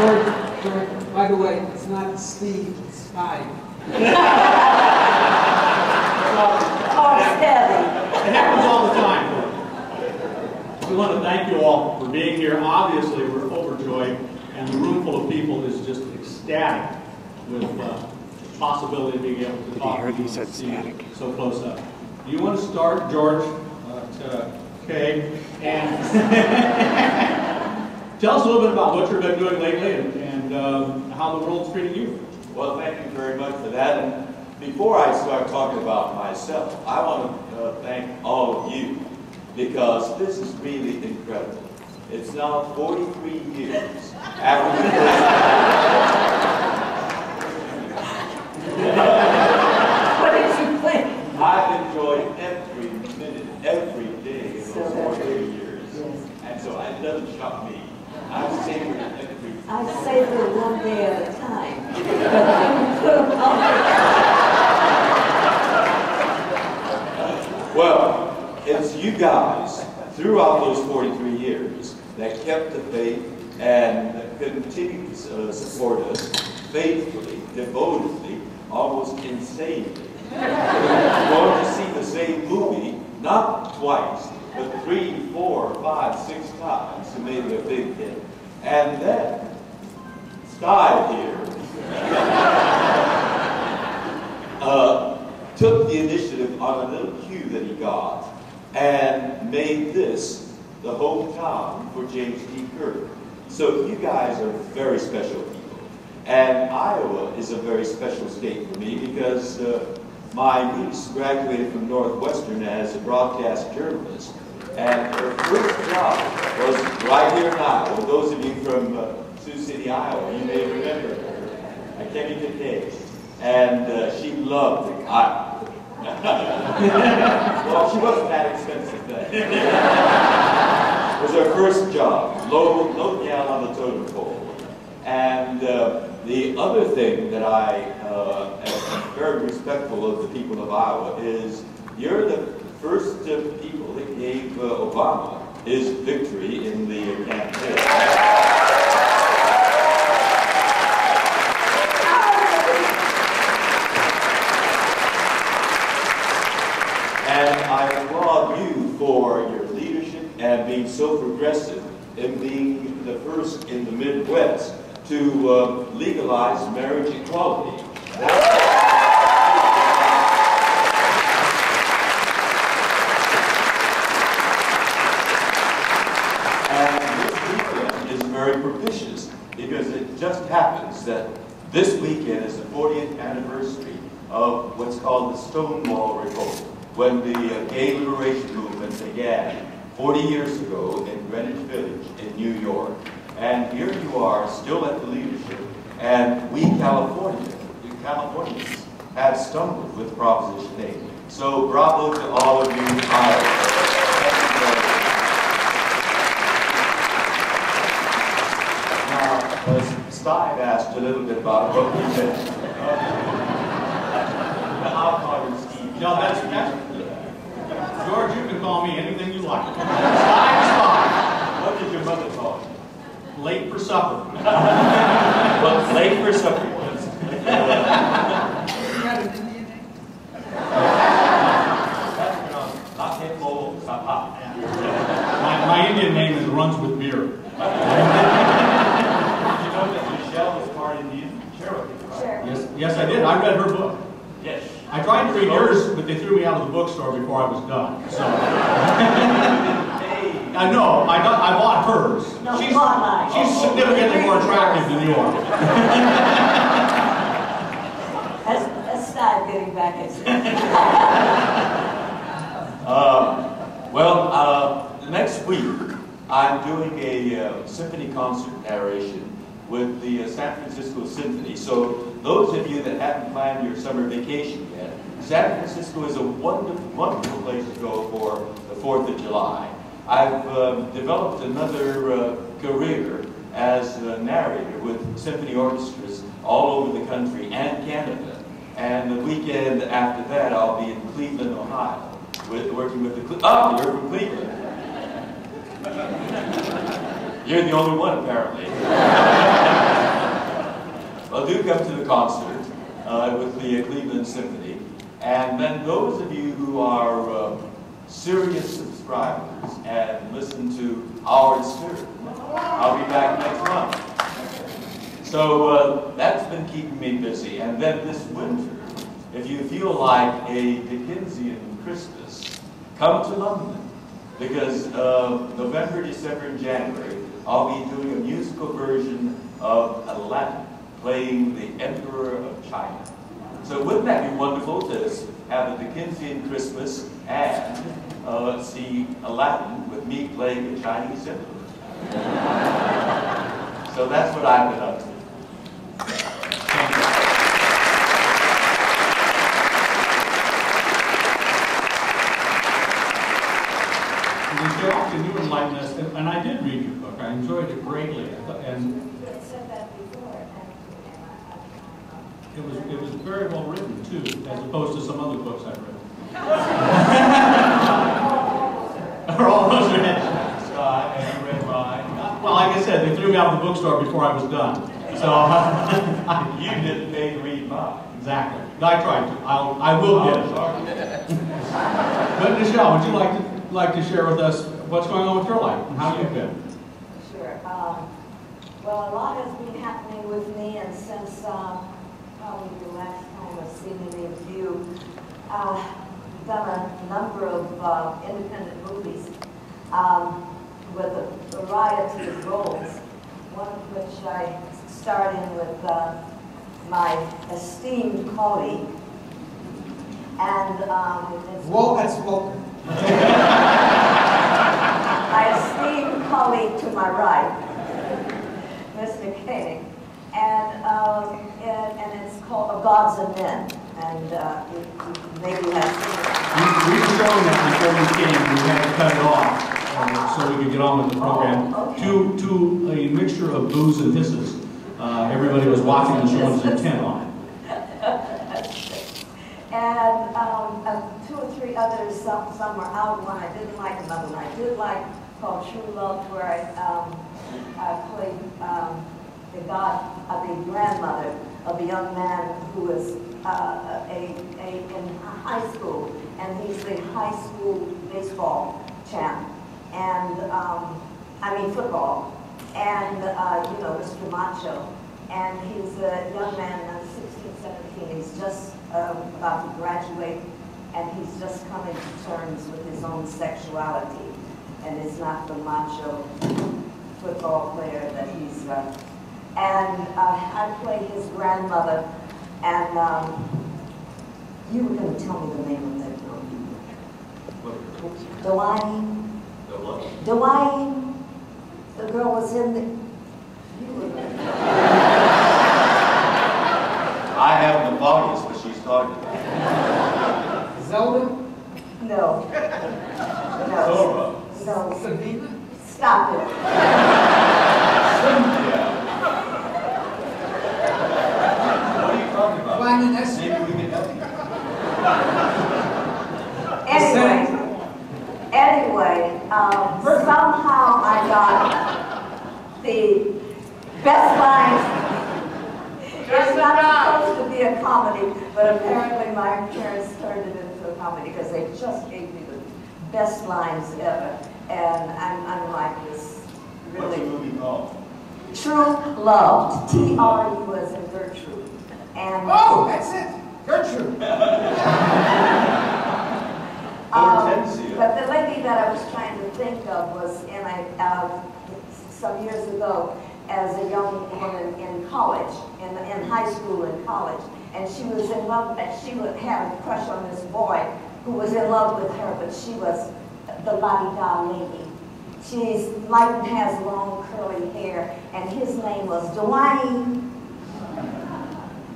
George, by the way, it's not Steve, it's Spike. Oh, steady. It happens all the time. We want to thank you all for being here. Obviously, we're overjoyed, and the room full of people is just ecstatic with the possibility of being able to talk to you and see you so close up. Do you want to start, George Takei, and tell us a little bit about what you've been doing lately and how the world's treating you? Well, thank you very much for that. And before I start talking about myself, I want to thank all of you, because this is really incredible. It's now 43 years after the first. What did you think? I've enjoyed every minute, every day of those 43 years. Yes. And so it doesn't shock me. I've savored every. I savor one day at a time. Well, it's you guys throughout those 43 years that kept the faith and continue to support us faithfully, devotedly, almost insanely. Going to see the same movie, not twice, but 3, 4, 5, 6 times to make it a big hit. And then, Sty here took the initiative on a little cue that he got and made this the hometown for James T. Kirk. So you guys are very special people. And Iowa is a very special state for me because my niece graduated from Northwestern as a broadcast journalist. And her first job was right here in Iowa. Those of you from Sioux City, Iowa, you may remember her, Nichelle Nichols. And she loved Iowa. Well, she wasn't that expensive then. It was her first job, low gal on the totem pole. And the other thing that I am very respectful of the people of Iowa is you're the first people that gave Obama his victory in the campaign. And I applaud you for your leadership and being so progressive in being the first in the Midwest to legalize marriage equality. And this weekend is very propitious because it just happens that this weekend is the 40th anniversary of what's called the Stonewall Revolt, when the gay liberation movement began 40 years ago in Greenwich Village in New York. And here you are, still at the leadership, and we Californians have stumbled with Proposition 8. So bravo to all of you. Now, Steve asked a little bit about what we did. I'll call you Steve. No, that's George, you can call me anything you like. Steve. What did your mother call you? Late for supper. Well, late for supper was. You got an Indian name? My Indian name is runs with beer. You know that Nichelle is part Indian? Cherokee, right? Yes, I did. I read her book. Yes. I tried to read yours, but they threw me out of the bookstore before I was done. So I know. I bought hers. No, she's significantly more attractive than you are. That's Steve getting back at you. Next week I'm doing a symphony concert narration with the San Francisco Symphony. So those of you that haven't planned your summer vacation yet, San Francisco is a wonderful, wonderful place to go for the 4th of July. I've developed another career as a narrator with symphony orchestras all over the country and Canada. And the weekend after that, I'll be in Cleveland, Ohio, working with the oh, you're from Cleveland. You're the only one, apparently. do come to the concert with the Cleveland Symphony. And then those of you who are serious subscribers and listen to Our Spirit, I'll be back next month. So that's been keeping me busy. And then this winter, if you feel like a Dickensian Christmas, come to London. Because November, December, and January, I'll be doing a musical version of Aladdin, playing the Emperor of China. So wouldn't that be wonderful to have a Dickensian Christmas and see Aladdin with me playing the Chinese Emperor? So that's what I've been up to. Nichelle, can you enlighten us? And I did read your book. I enjoyed it greatly. And it was very well written too, as opposed to some other books I've read. Or all those are headshots. And you read mine. Well, like I said, they threw me out of the bookstore before I was done. So You didn't pay to read mine. exactly. I tried to. I will get it. But Nichelle, would you like to share with us what's going on with your life and how you've been? Sure. Well, a lot has been happening with me, and since probably the last time I've seen any of you, done a number of independent movies with a variety of roles, one of which I starred in with my esteemed colleague, and it's That's Walter. my esteemed colleague to my right, Mr. Koenig, and it's called Gods and Men, and maybe you have seen it. We've shown that before we came. We had to cut it off so we could get on with the program. Oh, okay. To a mixture of boos and hisses. Everybody was watching the show and was intent on it. And two or three others, some were out, one I didn't like, another one I did like, called True Love, where I played the grandmother of a young man who was in high school, and he's the high school baseball champ, and football, and Mr. Macho, and he's a young man, 16, 17, he's just about to graduate, and he's just coming to terms with his own sexuality, and is not the macho football player that he's. And I play his grandmother, and you were going to tell me the name of that girl. Dwayne. Dwayne. The girl was in the. I haven't the volumes, but she's talking about. Zelda? No. Zora. No. Sabina? Stop it. Cynthia. What are you talking about? Climb an S. Maybe we can help you. Anyway, somehow I got the best lines. It's not supposed to be a comedy, but apparently my parents turned it into a comedy because they just gave me the best lines ever. And I'm like this really. What's the movie called? True Love. T-R-U as in Gertrude. And Oh, that's it. Gertrude. Hortensia. But the lady that I was trying to think of was in some years ago as a young woman in college, in high school and college, and she was in love. She had a crush on this boy who was in love with her, but she was the la-di-da lady. She's light and has long curly hair, and his name was Dwayne.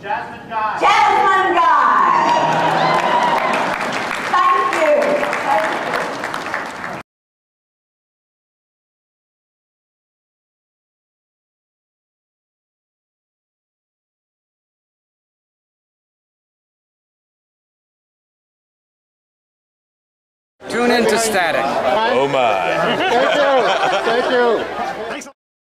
Jasmine Guy. Jasmine Guy. Thank you. Thank you. Tune into Static. Oh my. Thank you. Thank you.